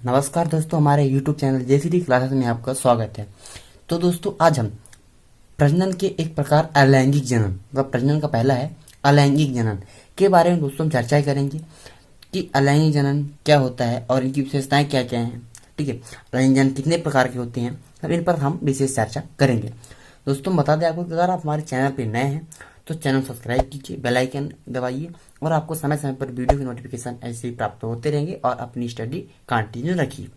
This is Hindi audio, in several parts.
नमस्कार दोस्तों, हमारे YouTube चैनल जेसीडी क्लासेस में आपका स्वागत है। तो दोस्तों, आज हम प्रजनन के एक प्रकार अलैंगिक जनन, मतलब प्रजनन का पहला है अलैंगिक जनन के बारे में दोस्तों हम चर्चा करेंगे कि अलैंगिक जनन क्या होता है और इनकी विशेषताएं क्या क्या हैं। ठीक है, अलैंगिक जनन कितने प्रकार के होते हैं, अब इन पर हम विशेष चर्चा करेंगे। दोस्तों, बता दें आपको कि अगर आप हमारे चैनल पर नए हैं तो चैनल सब्सक्राइब कीजिए, बेल आइकन दबाइए और आपको समय समय पर वीडियो की नोटिफिकेशन ऐसे ही प्राप्त होते रहेंगे और अपनी स्टडी कंटिन्यू रखिए।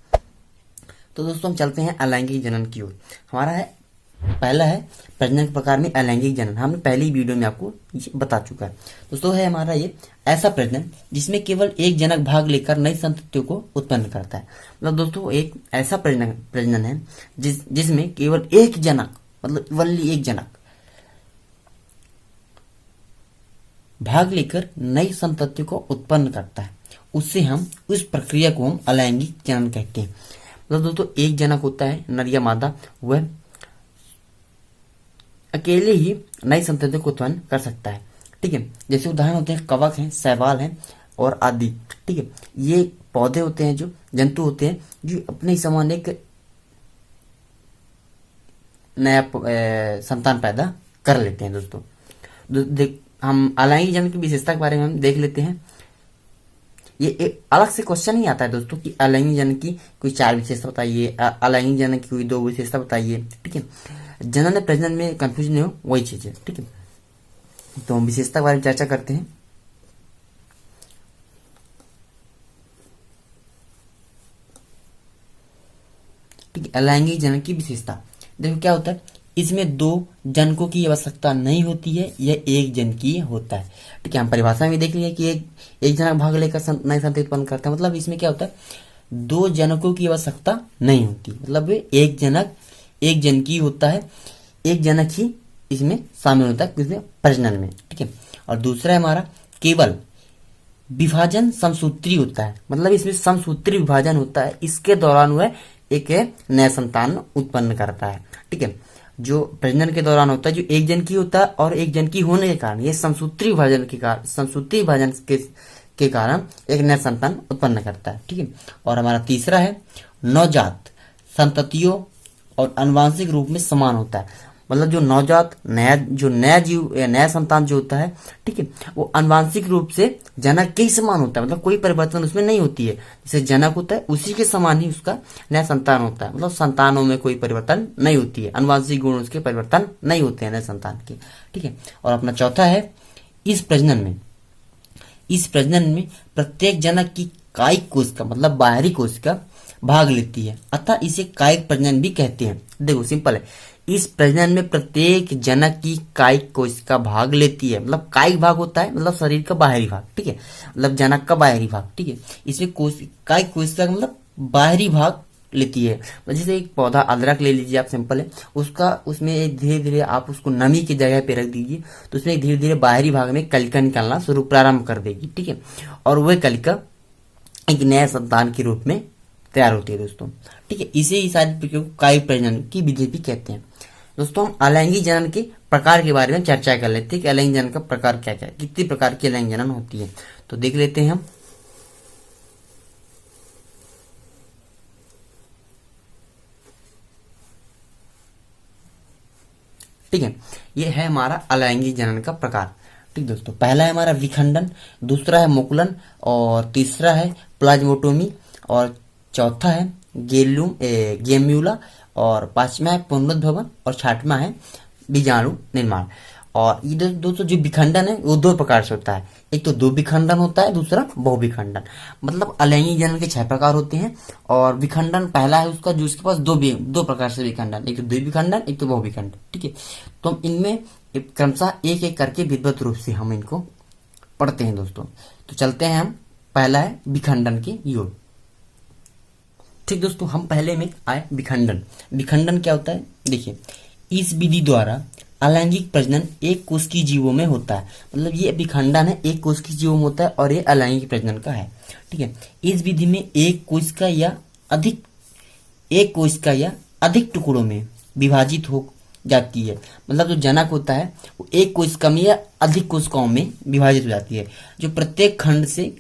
तो दोस्तों, हम चलते हैं अलैंगिक जनन की ओर। हमारा है पहला है प्रजनन के प्रकार में अलैंगिक जनन। हमने पहली वीडियो में आपको ये बता चुका है। दोस्तों, है हमारा ये ऐसा प्रजनन जिसमें केवल एक जनक भाग लेकर नई संततियों को उत्पन्न करता है। मतलब दोस्तों, एक ऐसा प्रजनन है जिसमें केवल एक जनक, मतलब ओनली एक जनक भाग लेकर नई संतति को उत्पन्न करता है। उससे हम उस प्रक्रिया को हम अलैंगिक जनन कहते हैं। मतलब दोस्तों, एक जनक होता है नर या मादा, वह अकेले ही नई संतति को उत्पन्न कर सकता है। ठीक है, जैसे उदाहरण होते हैं कवक हैं, शैवाल हैं और आदि। ठीक है, ये पौधे होते हैं, जो जंतु होते हैं जो अपने ही समान एक नया संतान पैदा कर लेते हैं। दोस्तों, हम अलैंगिक जनन की विशेषता के बारे में हम देख लेते हैं। ये एक अलग से क्वेश्चन ही आता है दोस्तों कि अलैंगिक जनन की कोई 4 विशेषता बताइए, अलैंगिक जनन की कोई 2 विशेषता बताइए। ठीक है, जनन और प्रजनन में कंफ्यूजन नहीं हो, वही चीज है। ठीक है, तो हम विशेषता के बारे में चर्चा करते हैं। ठीक है, अलैंगिक जनन की विशेषता देखो क्या होता है। इसमें 2 जनकों की आवश्यकता नहीं होती है, यह एक जनकीय होता है। ठीक है, हम परिभाषा में देख लिए कि एक जनक भाग लेकर नई संतति उत्पन्न करता है। मतलब इसमें क्या होता है, 2 जनकों की आवश्यकता नहीं होती, मतलब एक जनक एक जनकीय होता है, एक जनक ही इसमें शामिल होता है इसमें प्रजनन में। ठीक है, और दूसरा है हमारा केवल विभाजन समसूत्री होता है। मतलब इसमें समसूत्री विभाजन होता है, इसके दौरान वह एक नया संतान उत्पन्न करता है। ठीक है, जो प्रजनन के दौरान होता है, जो एक जन की होता है और एक जन की होने के कारण, ये समसूत्री विभाजन के कारण एक नया संतान उत्पन्न करता है। ठीक है, और हमारा तीसरा है नवजात संततियों और आनुवांशिक रूप में समान होता है। मतलब जो नवजात नया जीव या नया संतान जो होता है, ठीक है, वो आनुवांशिक रूप से जनक के ही समान होता है। मतलब कोई परिवर्तन उसमें नहीं होती है, जैसे जनक होता है उसी के समान ही उसका नया संतान होता है। मतलब संतानों में कोई परिवर्तन नहीं होती है, आनुवांशिक गुण उसके परिवर्तन नहीं होते हैं नए संतान के। ठीक है, और अपना चौथा है इस प्रजनन में प्रत्येक जनक की कायिक कोशिका, मतलब बाहरी कोशिका भाग लेती है, अतः इसे कायिक प्रजनन भी कहते हैं। देखो सिंपल है, इस प्रजनन में प्रत्येक जनक की कायिक कोशिका भाग लेती है। मतलब कायिक भाग होता है मतलब शरीर का बाहरी भाग। ठीक है, मतलब जनक का बाहरी भाग। ठीक है, इसमें कायिक कोशिका का मतलब बाहरी भाग लेती है। जैसे एक पौधा अदरक ले लीजिए आप, सिंपल है, उसमें धीरे धीरे आप उसको नमी की जगह पे रख दीजिए तो उसमें धीरे धीरे बाहरी भाग में कलिका निकलना प्रारंभ कर देगी। ठीक है, और वह कलिका एक नए संतान के रूप में तैयार होती है दोस्तों। ठीक है, इसे ही सारी प्रक्रिया को कायिक प्रजनन की विधि भी कहते हैं। दोस्तों, हम अलैंगिक जनन के प्रकार के बारे में चर्चा कर लेते हैं कि अलैंगिक जनन का प्रकार क्या क्या है, कितनी प्रकार की अलैंगिक जनन होती है। तो देख लेते हैं हम। ठीक है, ये है हमारा अलैंगिक जनन का प्रकार। ठीक दोस्तों, पहला है हमारा विखंडन, दूसरा है मुकुलन और तीसरा है प्लाज्मोटोमी और चौथा है गेम्यूला और पांचवा है पुनरुद्भवन और छठवां है बीजाणु निर्माण। और ये दोस्तों जो विखंडन है वो 2 प्रकार से होता है, एक तो 2 विखंडन होता है, दूसरा बहुविखंडन। मतलब अलैंगिक जनन के 6 प्रकार होते हैं और विखंडन पहला है उसका, जो उसके पास 2 प्रकार से विखंडन, एक तो द्विविखंडन एक तो बहुविखंडन। ठीक है, तो हम इनमें क्रमशः एक एक करके विधिवत रूप से हम इनको पढ़ते हैं दोस्तों। तो चलते हैं हम, पहला है विखंडन की ओर। ठीक दोस्तों, हम पहले में आए विखंडन। विखंडन क्या होता है, देखिए, इस विधि द्वारा अलैंगिक प्रजनन एक कोशिकीय जीवों में होता है। मतलब ये विखंडन है, एक कोशिकीय जीवों में होता है और ये अलैंगिक प्रजनन का है। ठीक है, इस विधि में एक कोशिका या अधिक टुकड़ों में विभाजित हो जाती है। मतलब जो जनक होता है वो एक कोशिका में या अधिक कोशिकाओं में विभाजित हो जाती है, जो प्रत्येक खंड से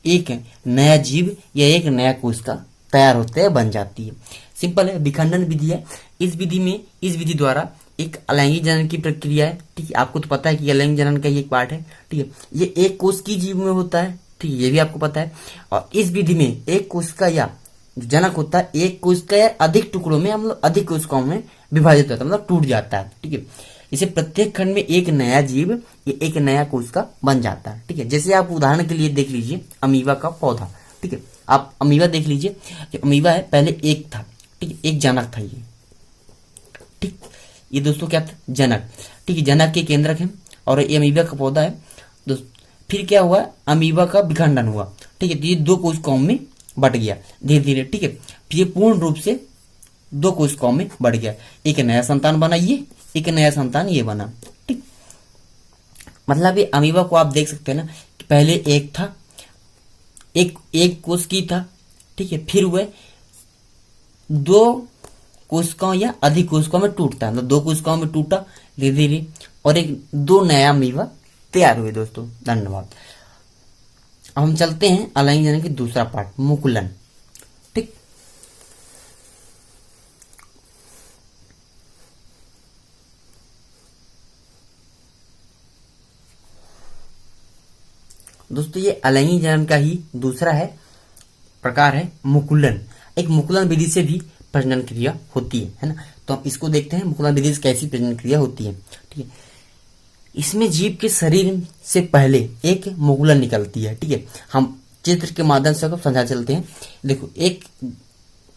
एक नया जीव या एक नया कोशिका तैयार होते हैं, बन जाती है। सिंपल है, विखंडन विधि है। इस विधि द्वारा एक अलैंगिक जनन की प्रक्रिया है। ठीक है, आपको तो पता है कि अलैंगिक जनन का ये एक पार्ट है। ठीक है, ये एक कोश की जीव में होता है। ठीक है, ये भी आपको पता है। और इस विधि में एक कोश का या जनक होता है, एक कोश का या अधिक टुकड़ों में, मतलब अधिक कोशिकाओं में विभाजित होता है, मतलब टूट जाता है। ठीक है, इसे प्रत्येक खंड में एक नया जीव या एक नया कोशिका बन जाता है। ठीक है, जैसे आप उदाहरण के लिए देख लीजिए अमीबा का पौधा। ठीक है, आप अमीबा देख लीजिए। जो अमीबा है पहले एक था। ठीक है, एक जनक था ये। ठीक, ये दोस्तों क्या था? जनक। ठीक है, जनक के केंद्रक है और ये अमीबा का पौधा है दोस्त। फिर क्या हुआ? अमीबा का विखंडन हुआ। ठीक है, तो ये दो कोशिकाओं में बट गया धीरे धीरे। ठीक है, फिर ये पूर्ण रूप से दो कोशिकाओं में बढ़ गया। एक नया संतान बना ये, एक नया संतान ये बना। ठीक, मतलब ये अमीबा को आप देख सकते हैं ना कि पहले एक था, एक कोश की था। ठीक है, फिर वह दो कोशिकाओं या अधिक कोशिकाओं में टूटता है, मतलब दो कोशिकाओं में टूटा धीरे धीरे और एक दो नया अमीबा तैयार हुए। दोस्तों धन्यवाद। अब हम चलते हैं अलैंगिक जनन की दूसरा पार्ट, मुकुलन। ठीक, दोस्तों ये अलैंगिक जनन का ही दूसरा प्रकार है मुकुलन। एक मुकुलन विधि से भी प्रजनन क्रिया होती है ना। तो हम इसको देखते हैं मुकुलन विधि से कैसी प्रजनन क्रिया होती है। ठीक है, इसमें जीव के शरीर से पहले एक मुकुलन निकलती है। ठीक है, हम चित्र के माध्यम से आपको समझा चलते हैं। देखो, एक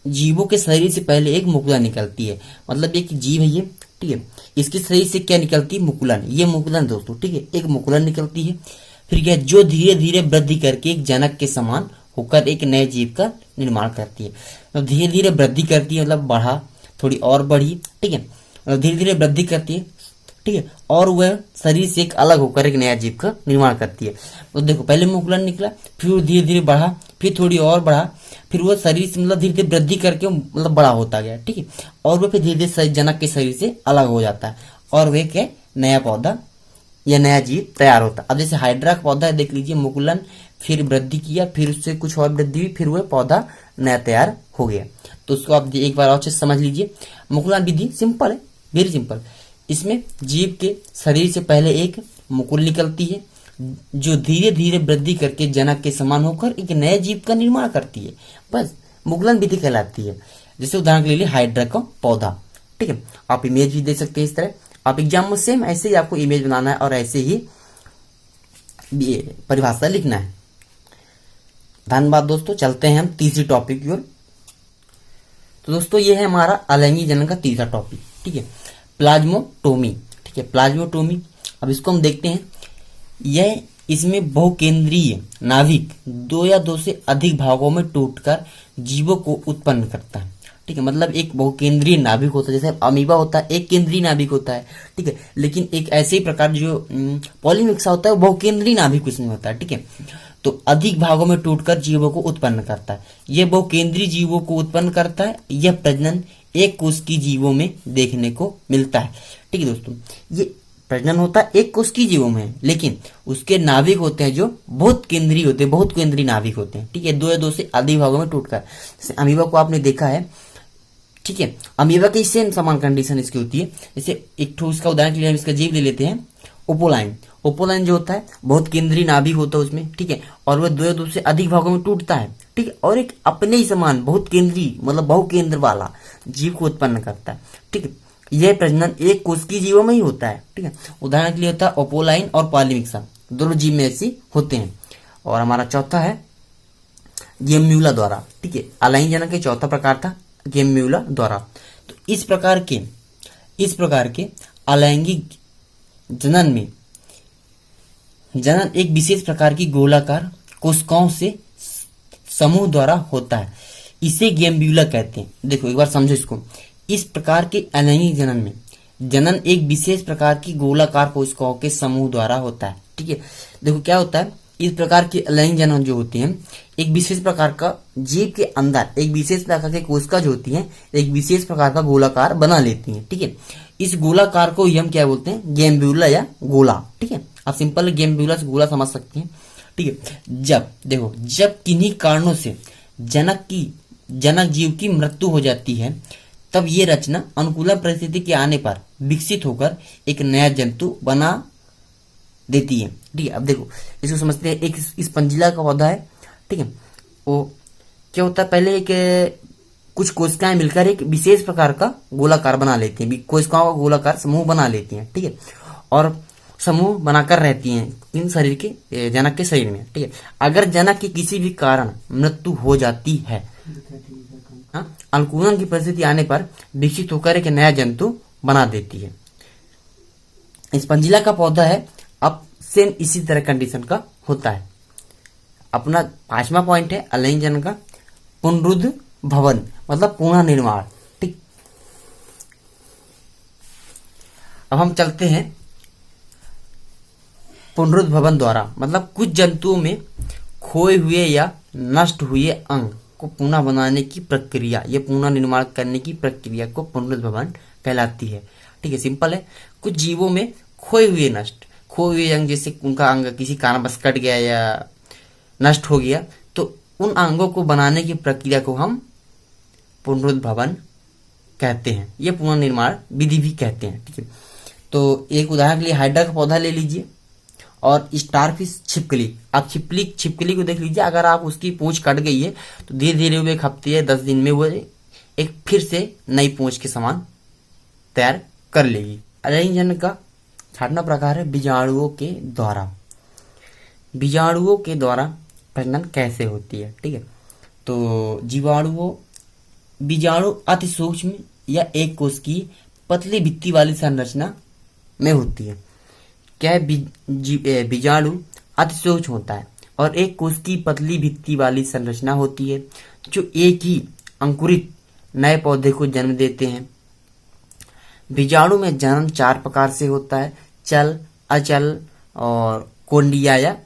जीवों के शरीर से पहले एक मुकुलन निकलती है, मतलब एक जीव है ये। ठीक है, इसके शरीर से क्या निकलती है? मुकुलन। ये मुकुलन दोस्तों, ठीक है, एक मुकुलन निकलती है। फिर क्या, जो धीरे धीरे वृद्धि करके एक जनक के समान होकर एक नए जीव का निर्माण करती है। तो धीरे धीरे वृद्धि करती है, मतलब बढ़ा, थोड़ी और बढ़ी। ठीक है, धीरे धीरे वृद्धि करती है। ठीक है, और वह शरीर से एक अलग होकर एक नया जीव का निर्माण करती है। तो देखो, पहले मुकुलन निकला, फिर धीरे धीरे बढ़ा, फिर थोड़ी और बढ़ा, फिर वह शरीर से मतलब धीरे धीरे वृद्धि करके मतलब बड़ा होता गया। ठीक है, और वह फिर धीरे धीरे जनक के शरीर से अलग हो जाता है और वह क्या, नया पौधा या नया जीव तैयार होता है। अब जैसे हाइड्रा का पौधा है, देख लीजिए, मुकुलन, फिर वृद्धि किया, फिर उससे कुछ और वृद्धि हुई, फिर वह पौधा नया तैयार हो गया। तो उसको आप एक बार और समझ लीजिए। मुकुलन विधि सिंपल है, वेरी सिंपल। इसमें जीव के शरीर से पहले एक मुकुल निकलती है, जो धीरे धीरे वृद्धि करके जनक के समान होकर एक नए जीव का निर्माण करती है। बस मुकुलन विधि कहलाती है। जैसे उदाहरण के लिए हाइड्रा का पौधा। ठीक है, आप इमेज भी दे सकते हैं इस तरह। आप एग्जाम में सेम ऐसे ही आपको इमेज बनाना है और ऐसे ही परिभाषा लिखना है। धन्यवाद दोस्तों। चलते हैं हम तीसरी टॉपिक की ओर। तो दोस्तों ये है हमारा अलैंगिक जनन का तीसरा टॉपिक। ठीक है, प्लाज्मोटोमी। ठीक है, प्लाज्मोटोमी। अब इसको हम देखते हैं। यह इसमें बहुकेंद्रीय नाभिक दो या दो से अधिक भागों में टूटकर जीवों को उत्पन्न करता है। ठीक है, मतलब एक बहुकेंद्रीय नाभिक होता है। जैसे अमीबा होता है, एक केंद्रीय नाभिक होता है। ठीक है, लेकिन एक ऐसे ही प्रकार जो पॉलीमिक्सा होता है वो बहुकेंद्रीय नाभिक उसमें होता है। ठीक है, तो अधिक भागों में टूटकर जीवों को उत्पन्न करता है। यह बहुकेंद्रीय जीवों को उत्पन्न करता है। यह प्रजनन एक कोश की जीवों में देखने को मिलता है। ठीक है दोस्तों, ये प्रजनन होता है एक कोश की जीवों में, लेकिन उसके नाभिक होते हैं जो बहुत केंद्रीय होते हैं, बहुत केंद्रीय नाभिक होते हैं। ठीक है, दो या दो से अधिक भागों में टूटकर। जैसे अमीबा को आपने देखा है। ठीक है, अमीबा की सेम समान कंडीशन इसकी होती है। जैसे एक ठोस का उदाहरण के लिए हम इसका जीव ले लेते हैं, ओपोलाइन। ओपोलाइन जो होता है बहुत केंद्रीय नाभिक होता है उसमें। ठीक है, और वह दो या दो से अधिक भागों में टूटता है। ठीक है, और एक अपने ही समान बहुत केंद्रीय मतलब बहुकेंद्र वाला जीव को उत्पन्न करता है। ठीक है, यह प्रजनन एक कोश की जीवों में ही होता है। ठीक है, उदाहरण के लिए होता है ओपोलाइन और पॉलीमिक्सा, दोनों जीव में ऐसी होते हैं। और हमारा चौथा है गेम्यूला द्वारा। ठीक है, अलैंगिक जनन का चौथा प्रकार था गेम्यूला द्वारा। तो इस प्रकार के अलैंगिक जनन में जनन एक विशेष प्रकार की गोलाकार कोशिकाओं से समूह द्वारा होता है। इसे गेम्यूला कहते हैं। देखो एक बार समझो इसको। इस प्रकार के अलैंगिक जनन में जनन एक विशेष प्रकार की गोलाकार कोशिकाओं के समूह द्वारा होता है। ठीक है, देखो क्या होता है, इस प्रकार के अलैंगिक जनन जो होते हैं एक विशेष प्रकार का जीव के अंदर एक विशेष प्रकार की कोशिका जो होती है एक विशेष प्रकार का गोलाकार बना लेती है। ठीक है, इस गोलाकार को हम क्या बोलते हैं, गेम्यूला या गोला। ठीक है, आप सिंपल गेम्यूला से गोला समझ सकते हैं। ठीक है, जब किन्हीं कारणों से जनक की जनक जीव की मृत्यु हो जाती है, तब ये रचना अनुकूलन परिस्थिति के आने पर विकसित होकर एक नया जंतु बना देती है। ठीक है, अब देखो इसको समझते हैं। एक स्पंजिला का पौधा है, ठीक है, वो क्या होता है, पहले एक कुछ कोशिकाएं मिलकर एक विशेष प्रकार का गोलाकार बना लेती हैं, कोशिकाओं का गोलाकार समूह बना लेती हैं, ठीक है, और समूह बनाकर रहती हैं इन शरीर के जनक के शरीर में। ठीक है, अगर जनक की किसी भी कारण मृत्यु हो जाती है, अनुकूलन की परिस्थिति आने पर विकसित होकर एक नया जंतु बना देती है। स्पंजिला का पौधा है, अब सेम इसी तरह कंडीशन का होता है। अपना 5वां पॉइंट है अलैंगिक जनन का पुनरुद्ध भवन, मतलब पुनः निर्माण। ठीक, अब हम चलते हैं पुनरुद्ध भवन द्वारा, मतलब कुछ जंतुओं में खोए हुए या नष्ट हुए अंग को पुनः बनाने की प्रक्रिया, ये पुनः निर्माण करने की प्रक्रिया को पुनरुद्ध भवन कहलाती है। ठीक है, सिंपल है। कुछ जीवों में खोए हुए अंग, जैसे उनका अंग किसी कारणवश कट गया या नष्ट हो गया, तो उन अंगों को बनाने की प्रक्रिया को हम पुनरुद्ध भवन कहते हैं, ये पुनर्निर्माण विधि भी कहते हैं। ठीक है, तो एक उदाहरण के लिए हाइड्रा का पौधा ले लीजिए और स्टारफिश छिपकली। आप छिपकली को देख लीजिए, अगर आप उसकी पूंछ कट गई है तो धीरे धीरे वो 1 हफ्ते या 10 दिन में वो एक फिर से नई पूंछ के समान तैयार कर लेगी। अलैंगिक जनन का 6वां प्रकार है बीजाणुओं के द्वारा। बीजाणुओं के द्वारा प्रजनन कैसे होती है? ठीक है, तो बीजाणु अति सूक्ष्म या एक कोश की पतली भित्ति वाली संरचना में होती है। क्या है, बीजाणु अति सूक्ष्म होता है और एक कोश की पतली भित्ति वाली संरचना होती है, जो एक ही अंकुरित नए पौधे को जन्म देते हैं। बीजाणु में जन्म 4 प्रकार से होता है, चल, अचल और कोंडिया या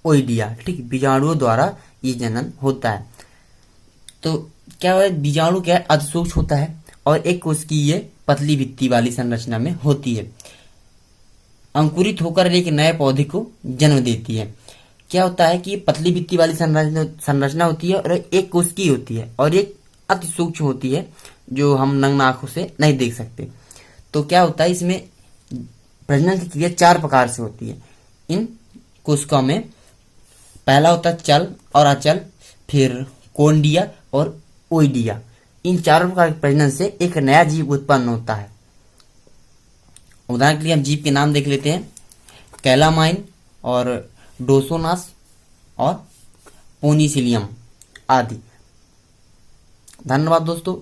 ओइडिया। ठीक, बीजाणुओं द्वारा ये जनन होता है। तो क्या है, बीजाणु क्या है, अति सूक्ष्म होता है और एक कोश की ये पतली भित्ति वाली संरचना में होती है, अंकुरित होकर एक नए पौधे को जन्म देती है। क्या होता है कि पतली भित्ति वाली संरचना होती है और एक कोश की होती है और एक अति सूक्ष्म होती है, जो हम नग्न आंखों से नहीं देख सकते। तो क्या होता है, इसमें प्रजनन की क्रिया 4 प्रकार से होती है। इन कोशिकाओं में पहला होता है चल और अचल, फिर कोंडिया और ओइडिया। इन 4 प्रकार के प्रजनन से एक नया जीव उत्पन्न होता है। उदाहरण के लिए हम जीव के नाम देख लेते हैं, कैलामाइन और डोसोनास और पोनिसिलियम आदि। धन्यवाद दोस्तों।